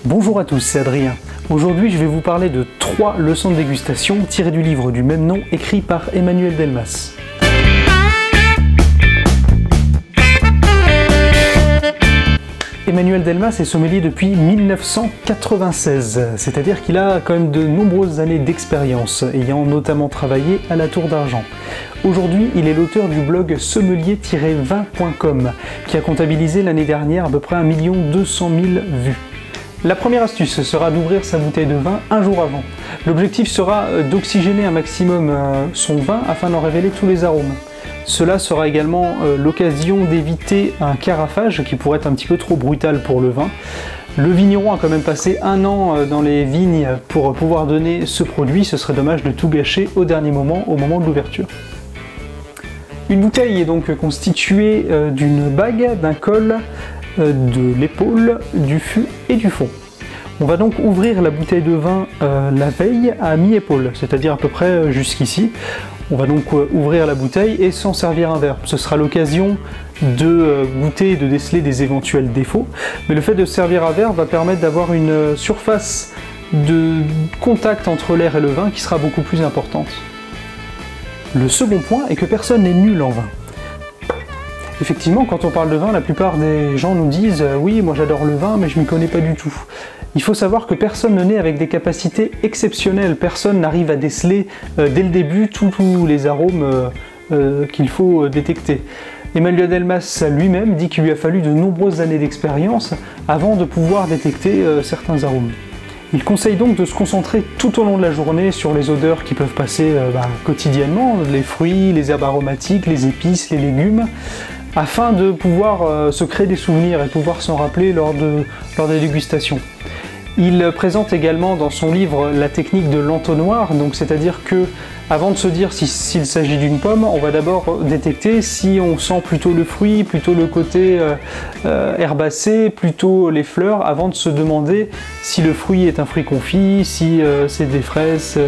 Bonjour à tous, c'est Adrien. Aujourd'hui, je vais vous parler de 3 leçons de dégustation tirées du livre du même nom écrit par Emmanuel Delmas. Emmanuel Delmas est sommelier depuis 1996, c'est-à-dire qu'il a quand même de nombreuses années d'expérience, ayant notamment travaillé à la Tour d'Argent. Aujourd'hui, il est l'auteur du blog sommelier-vin.com, qui a comptabilisé l'année dernière à peu près 1 200 000 vues. La première astuce sera d'ouvrir sa bouteille de vin un jour avant. L'objectif sera d'oxygéner un maximum son vin afin d'en révéler tous les arômes. Cela sera également l'occasion d'éviter un carafage qui pourrait être un petit peu trop brutal pour le vin. Le vigneron a quand même passé 1 an dans les vignes pour pouvoir donner ce produit, ce serait dommage de tout gâcher au dernier moment, au moment de l'ouverture. Une bouteille est donc constituée d'une bague, d'un col, de l'épaule, du fût et du fond. On va donc ouvrir la bouteille de vin la veille à mi-épaule, c'est-à-dire à peu près jusqu'ici. On va donc ouvrir la bouteille et s'en servir un verre. Ce sera l'occasion de goûter et de déceler des éventuels défauts. Mais le fait de servir un verre va permettre d'avoir une surface de contact entre l'air et le vin qui sera beaucoup plus importante. Le second point est que personne n'est nul en vin. Effectivement, quand on parle de vin, la plupart des gens nous disent « Oui, moi j'adore le vin, mais je ne m'y connais pas du tout ». Il faut savoir que personne ne naît avec des capacités exceptionnelles, personne n'arrive à déceler dès le début tous les arômes qu'il faut détecter. Emmanuel Delmas lui-même dit qu'il lui a fallu de nombreuses années d'expérience avant de pouvoir détecter certains arômes. Il conseille donc de se concentrer tout au long de la journée sur les odeurs qui peuvent passer quotidiennement, les fruits, les herbes aromatiques, les épices, les légumes, afin de pouvoir se créer des souvenirs et pouvoir s'en rappeler lors des dégustations. Il présente également dans son livre la technique de l'entonnoir, donc c'est-à-dire que avant de se dire s'il s'agit d'une pomme, on va d'abord détecter si on sent plutôt le fruit, plutôt le côté herbacé, plutôt les fleurs, avant de se demander si le fruit est un fruit confit, si c'est des fraises,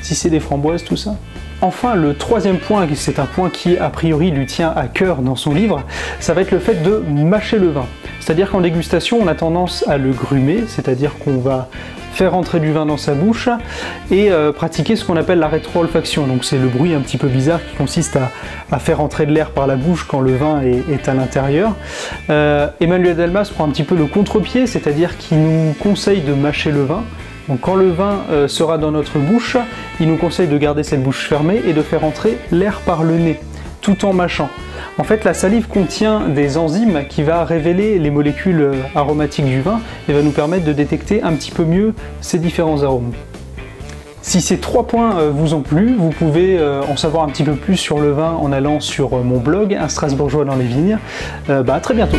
si c'est des framboises, tout ça. Enfin, le troisième point, c'est un point qui a priori lui tient à cœur dans son livre, ça va être le fait de mâcher le vin. C'est-à-dire qu'en dégustation, on a tendance à le grumer, c'est-à-dire qu'on va faire entrer du vin dans sa bouche et pratiquer ce qu'on appelle la rétro-olfaction. Donc c'est le bruit un petit peu bizarre qui consiste à faire entrer de l'air par la bouche quand le vin est à l'intérieur. Emmanuel Delmas prend un petit peu le contre-pied, c'est-à-dire qu'il nous conseille de mâcher le vin. Donc quand le vin sera dans notre bouche, il nous conseille de garder cette bouche fermée et de faire entrer l'air par le nez, tout en mâchant. En fait, la salive contient des enzymes qui va révéler les molécules aromatiques du vin et va nous permettre de détecter un petit peu mieux ces différents arômes. Si ces 3 points vous ont plu, vous pouvez en savoir un petit peu plus sur le vin en allant sur mon blog, Un Strasbourgeois dans les vignes. À très bientôt.